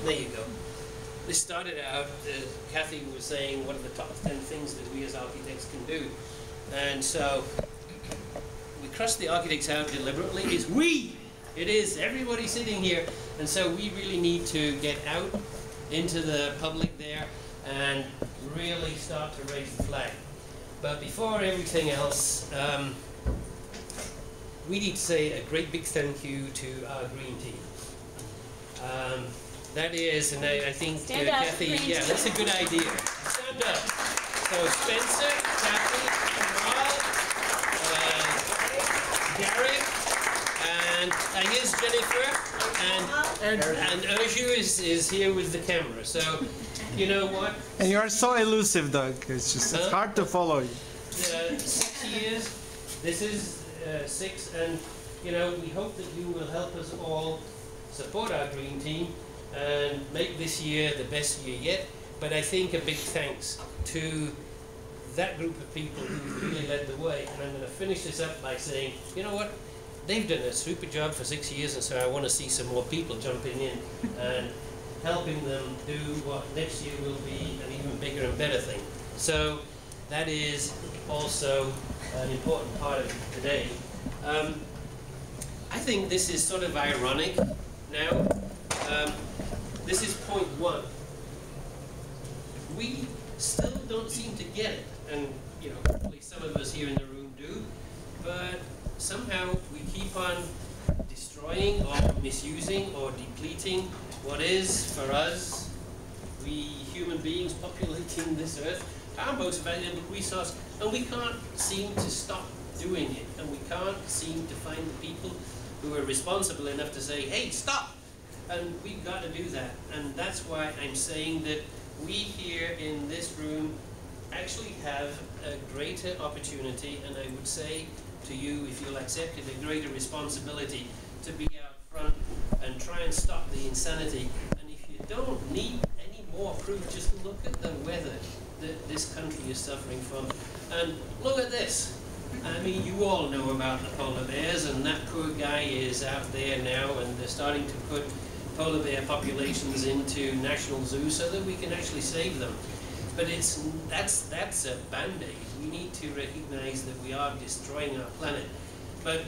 There you go. This started out, Kathy was saying, what are the top 10 things that we as architects can do? And so we crossed the architects out deliberately. It's we! It is everybody sitting here. And so we really need to get out into the public there and really start to raise the flag. But before everything else, we need to say a great big thank you to our green team. That is, and I think Kathy, yeah, that's a good idea. Stand up. So Spencer, Kathy, Carl, Derek, and here's Jennifer, and Urju is here with the camera. So, you know what? And you are so elusive, Doug. It's just it's hard to follow you. 6 years. This is 6, and you know we hope that you will help us all support our green team and make this year the best year yet. But I think a big thanks to that group of people who really led the way. And I'm going to finish this up by saying, you know what? They've done a super job for 6 years, and so I want to see some more people jumping in and helping them do what next year will be an even bigger and better thing. So that is also an important part of today. I think this is sort of ironic now. This is point 1. We still don't seem to get it, and you know, hopefully some of us here in the room do, but somehow we keep on destroying or misusing or depleting what is, for us, we human beings populating this earth, our most valuable resource, and we can't seem to stop doing it, and we can't seem to find the people who are responsible enough to say, hey, stop! And we've got to do that, and that's why I'm saying that we here in this room actually have a greater opportunity, and I would say to you, if you'll accept it, a greater responsibility to be out front and try and stop the insanity. And if you don't need any more proof, just look at the weather that this country is suffering from. And look at this. I mean, you all know about the polar bears, and that poor guy is out there now, and they're starting to put polar bear populations into national zoos so that we can actually save them. But that's a band-aid. We need to recognize that we are destroying our planet. But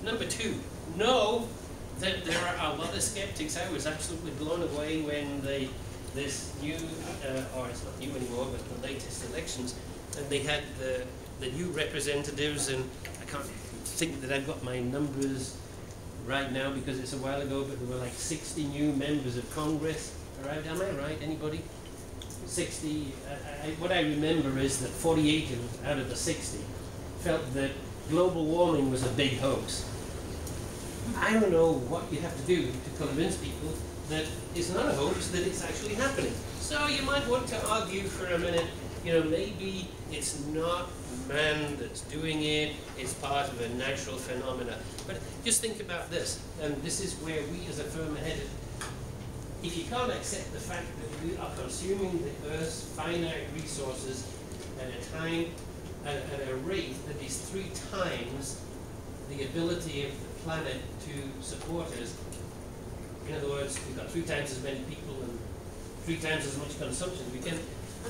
number 2, know that there are a lot of skeptics. I was absolutely blown away when this new, or it's not new anymore, but the latest elections, and they had the new representatives, and I can't think that I've got my numbers right now because it's a while ago, but there were like 60 new members of Congress. All right, am I right? Anybody? 60. What I remember is that 48 out of the 60 felt that global warming was a big hoax. I don't know what you have to do to convince people that it's not a hoax, that it's actually happening. So you might want to argue for a minute, you know, maybe it's not man that's doing it, it's part of a natural phenomena. But just think about this, and this is where we as a firm are headed. If you can't accept the fact that we are consuming the Earth's finite resources at a time, at a rate that is 3 times the ability of the planet to support us, in other words, we've got 3 times as many people and 3 times as much consumption, we can, I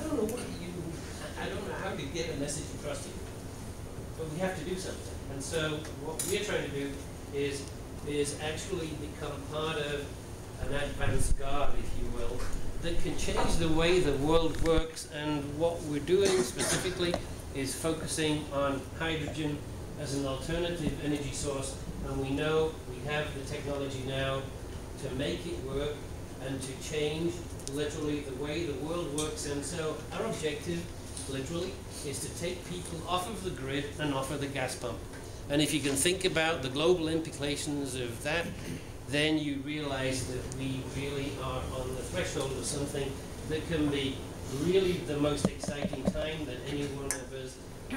don't know how to get a message across to you, but we have to do something. And so what we're trying to do is actually become part of an advanced guard, if you will, that can change the way the world works. And what we're doing specifically is focusing on hydrogen as an alternative energy source. And we know we have the technology now to make it work and to change literally the way the world works. And so our objective, literally, is to take people off of the grid and off of the gas pump. And if you can think about the global implications of that, then you realize that we really are on the threshold of something that can be really the most exciting time that any one of us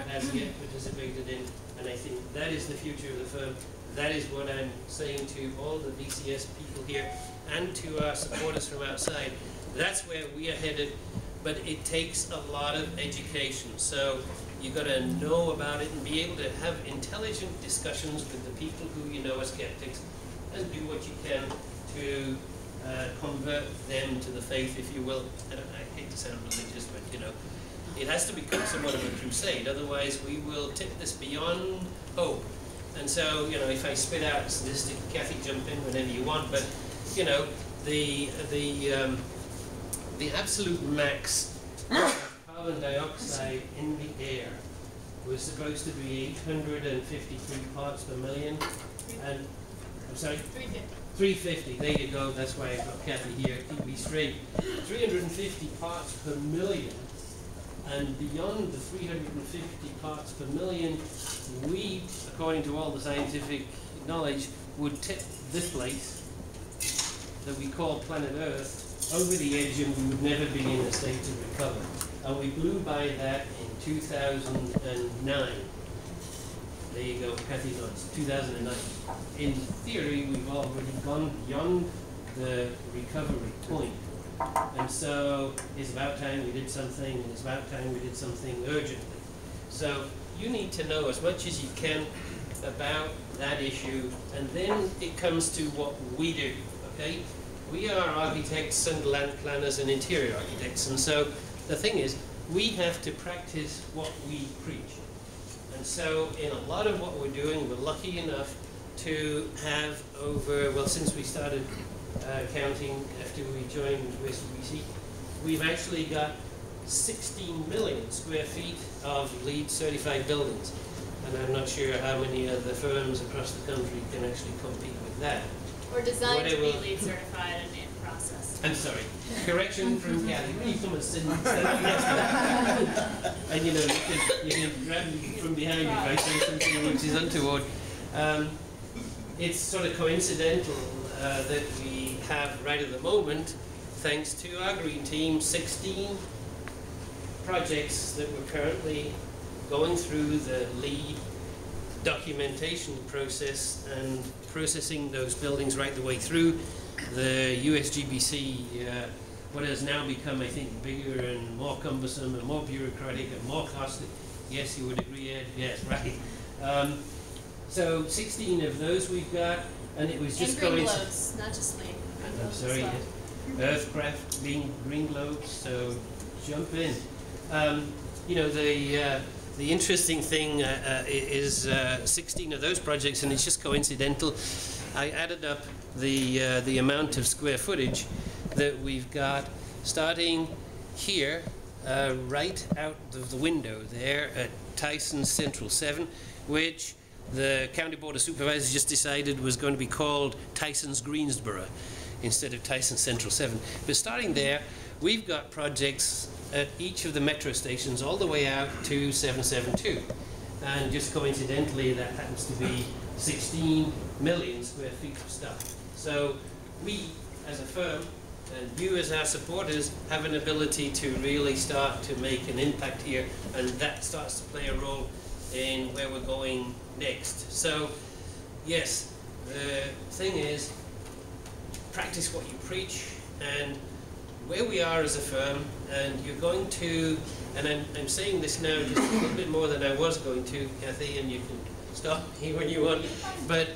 has yet participated in. And I think that is the future of the firm. That is what I'm saying to all the DCS people here and to our supporters from outside. That's where we are headed, but it takes a lot of education. So you've got to know about it and be able to have intelligent discussions with the people who you know are skeptics, and do what you can to convert them to the faith, if you will. I hate to sound religious, but you know, it has to become somewhat of a crusade. Otherwise, we will tip this beyond hope. And so, you know, if I spit out a statistic, Kathy, jump in whenever you want. But you know, the absolute max of carbon dioxide in the air was supposed to be 853 parts per million, and I'm sorry, 350. There you go. That's why I got Kathy here. Keep me straight. 350 parts per million, and beyond the 350 parts per million, we, according to all the scientific knowledge, would tip this place that we call planet Earth over the edge, and we would never be in a state to recover. And we blew by that in 2009. There you go, Kathy nods, 2009. In theory, we've already gone beyond the recovery point. And so it's about time we did something, and it's about time we did something urgently. So you need to know as much as you can about that issue, and then it comes to what we do, okay? We are architects and land planners and interior architects, and so the thing is, we have to practice what we preach. And so in a lot of what we're doing, we're lucky enough to have over, well, since we started counting after we joined USGBC, we've actually got 16 million square feet of LEED certified buildings. And I'm not sure how many other firms across the country can actually compete with that. Or designed to be LEED certified and in process. I'm sorry. Correction from Kathy. Please come and sit next to that. And you know, you can grab me from behind if I say something which is untoward. It's sort of coincidental that we have right at the moment, thanks to our green team, 16 projects that we're currently going through the LEED documentation process and processing those buildings right the way through the USGBC, what has now become, I think, bigger and more cumbersome and more bureaucratic and more costly. Yes, you would agree, Ed? Yes, right. So 16 of those we've got, and it was just going... And green globes, not just LEED. I'm sorry, yes. Earthcraft being green globes, so jump in. You know, the interesting thing is 16 of those projects, and it's just coincidental. I added up the amount of square footage that we've got starting here, right out of the window there at Tyson Central 7, which the County Board of Supervisors just decided was going to be called Tyson's Greensboro instead of Tyson Central 7. But starting there, we've got projects at each of the metro stations all the way out to 772. And just coincidentally, that happens to be 16 million square feet of stuff. So we, as a firm, and you as our supporters, have an ability to really start to make an impact here, and that starts to play a role in where we're going next. So, yes, the thing is, practice what you preach, and where we are as a firm, and you're going to, and I'm saying this now just a little bit more than I was going to, Kathy, and you can stop me when you want, but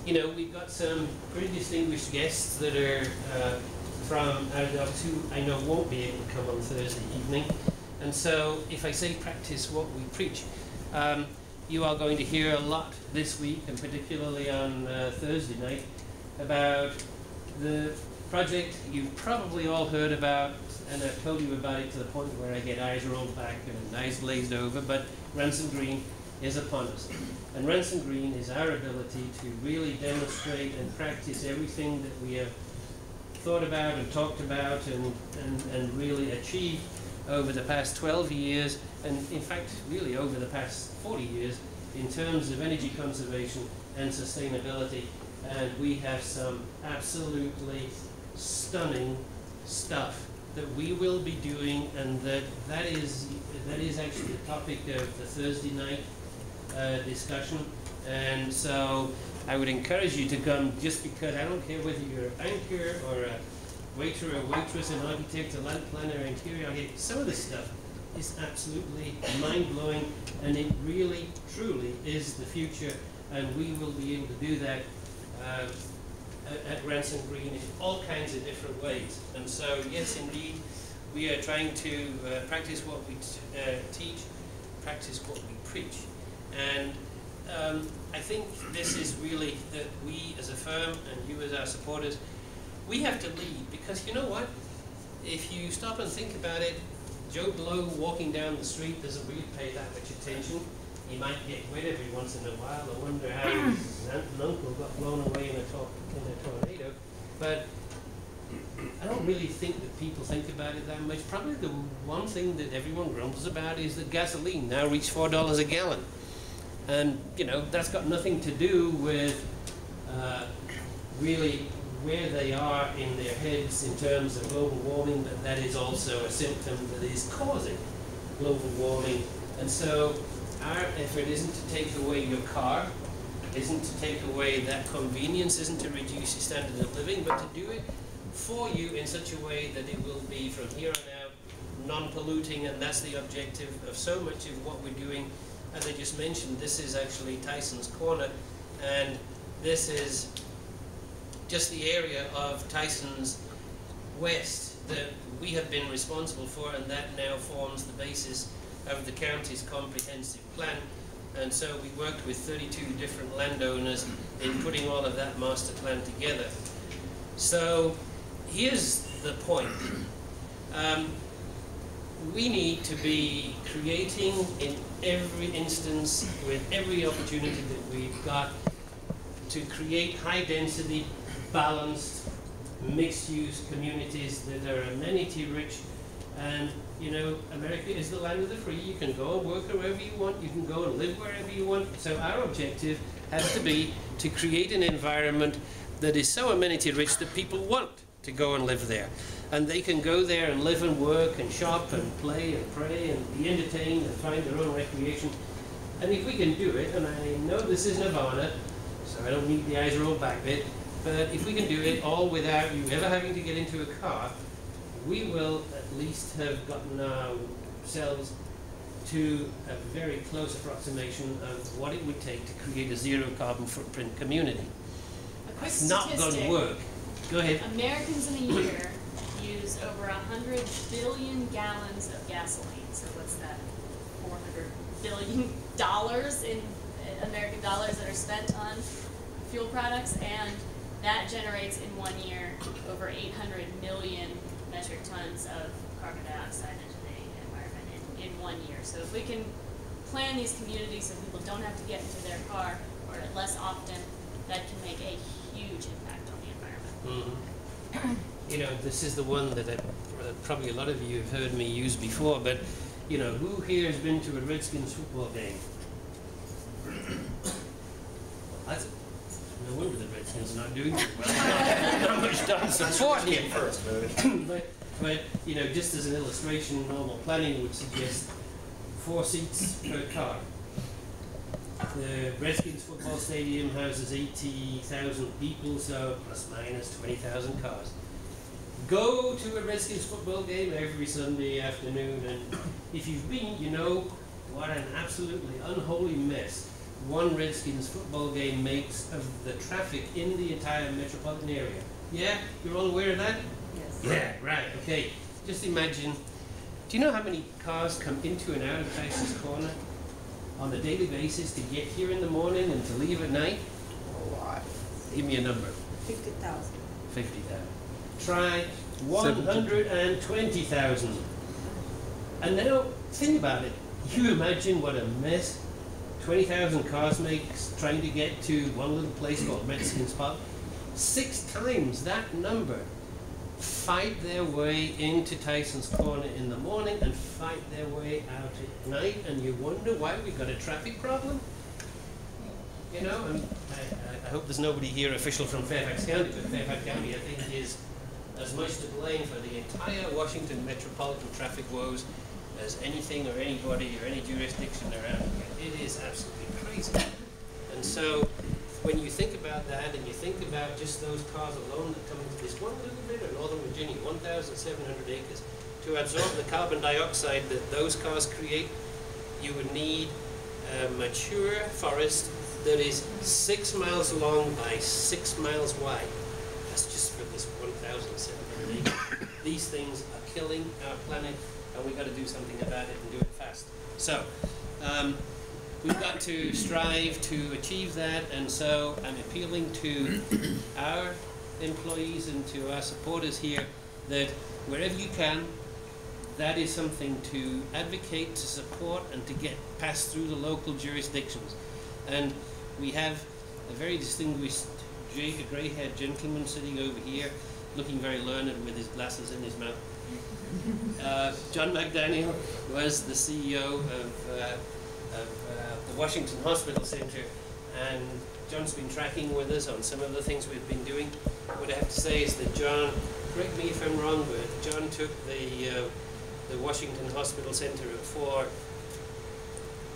you know, we've got some pretty distinguished guests that are from out of who I know won't be able to come on Thursday evening, and so if I say practice what we preach, you are going to hear a lot this week, and particularly on Thursday night, about the project you've probably all heard about, and I've told you about it to the point where I get eyes rolled back and eyes glazed over, but Ransom Green is upon us. And Ransom Green is our ability to really demonstrate and practice everything that we have thought about and talked about and really achieved over the past 12 years, and in fact really over the past 40 years in terms of energy conservation and sustainability. And we have some absolutely stunning stuff that we will be doing, and that is actually the topic of the Thursday night discussion. And so I would encourage you to come, just because I don't care whether you're a banker or a waiter or waitress, an architect, a land planner, an interior architect. Some of this stuff is absolutely mind-blowing, and it really, truly is the future, and we will be able to do that at Ransom Green in all kinds of different ways. And so, yes, indeed, we are trying to practice what we teach, practice what we preach. And I think this is really that we as a firm and you as our supporters, we have to lead, because you know what? If you stop and think about it, Joe Blow walking down the street doesn't really pay that much attention. He might get wet every once in a while. I wonder how his aunt and uncle got blown away in a tornado. But I don't really think that people think about it that much. Probably the one thing that everyone grumbles about is that gasoline now reached $4 a gallon. And, you know, that's got nothing to do with really where they are in their heads in terms of global warming, but that is also a symptom that is causing global warming. And so our effort isn't to take away your car, isn't to take away that convenience, isn't to reduce your standard of living, but to do it for you in such a way that it will be from here on out non-polluting, and that's the objective of so much of what we're doing. As I just mentioned, this is actually Tyson's Corner, and this is just the area of Tyson's West that we have been responsible for, and that now forms the basis of the county's comprehensive plan. And so we worked with 32 different landowners in putting all of that master plan together. So here's the point. We need to be creating in every instance, with every opportunity that we've got, to create high-density, balanced, mixed-use communities that are amenity-rich. And, you know, America is the land of the free. You can go and work wherever you want. You can go and live wherever you want. So our objective has to be to create an environment that is so amenity-rich that people want to go and live there. And they can go there and live and work and shop and play and pray and be entertained and find their own recreation. And if we can do it, and I know this is nirvana, so I don't need the eyes rolled back bit, but if we can do it all without you ever having to get into a car, we will at least have gotten ourselves to a very close approximation of what it would take to create a zero carbon footprint community. A quick It's not going to work. Go ahead. Americans in a year use over 100 billion gallons of gasoline. So what's that? $400 billion in American dollars that are spent on fuel products, and that generates in 1 year over 800 million metric tons of carbon dioxide into the environment in 1 year. So if we can plan these communities so people don't have to get into their car or less often, that can make a huge impact on the environment. Mm-hmm. You know, this is the one that probably a lot of you have heard me use before, but, you know, who here has been to a Redskins football game? That's no wonder the Redskins are not doing too well. Not much done support here. But, you know, just as an illustration, normal planning would suggest 4 seats per car. The Redskins football stadium houses 80,000 people, so plus minus 20,000 cars. Go to a Redskins football game every Sunday afternoon, and if you've been, you know what an absolutely unholy mess one Redskins football game makes of the traffic in the entire metropolitan area. Yeah? You're all aware of that? Yes. Yeah, right, okay. Just imagine, do you know how many cars come into and out of Tyson's Corner on a daily basis to get here in the morning and to leave at night? A lot. Give me a number. 50,000. 50,000. Try 120,000. And now, think about it. You imagine what a mess 20,000 cars makes trying to get to one little place called Redskins Park. 6 times that number fight their way into Tyson's Corner in the morning and fight their way out at night, and you wonder why we've got a traffic problem? You know, and I hope there's nobody here official from Fairfax County, but Fairfax County I think is as much to blame for the entire Washington metropolitan traffic woes as anything or anybody or any jurisdiction around here. It is absolutely crazy. And so when you think about that, and you think about just those cars alone that come into this one little bit of Northern Virginia, 1,700 acres, to absorb the carbon dioxide that those cars create, you would need a mature forest that is 6 miles long by 6 miles wide. these things are killing our planet, and we've got to do something about it and do it fast. So, we've got to strive to achieve that, and so I'm appealing to our employees and to our supporters here that wherever you can, that is something to advocate, to support, and to get passed through the local jurisdictions. And we have a very distinguished grey-haired gentleman sitting over here, looking very learned with his glasses in his mouth. John McDaniel was the CEO of the Washington Hospital Center, and John's been tracking with us on some of the things we've been doing. What I have to say is that John, correct me if I'm wrong, but John took the Washington Hospital Center for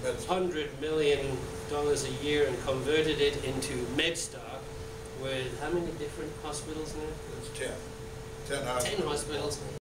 $100 million a year and converted it into MedStar with how many different hospitals now? It's 10. 10 hospitals. 10 hospitals.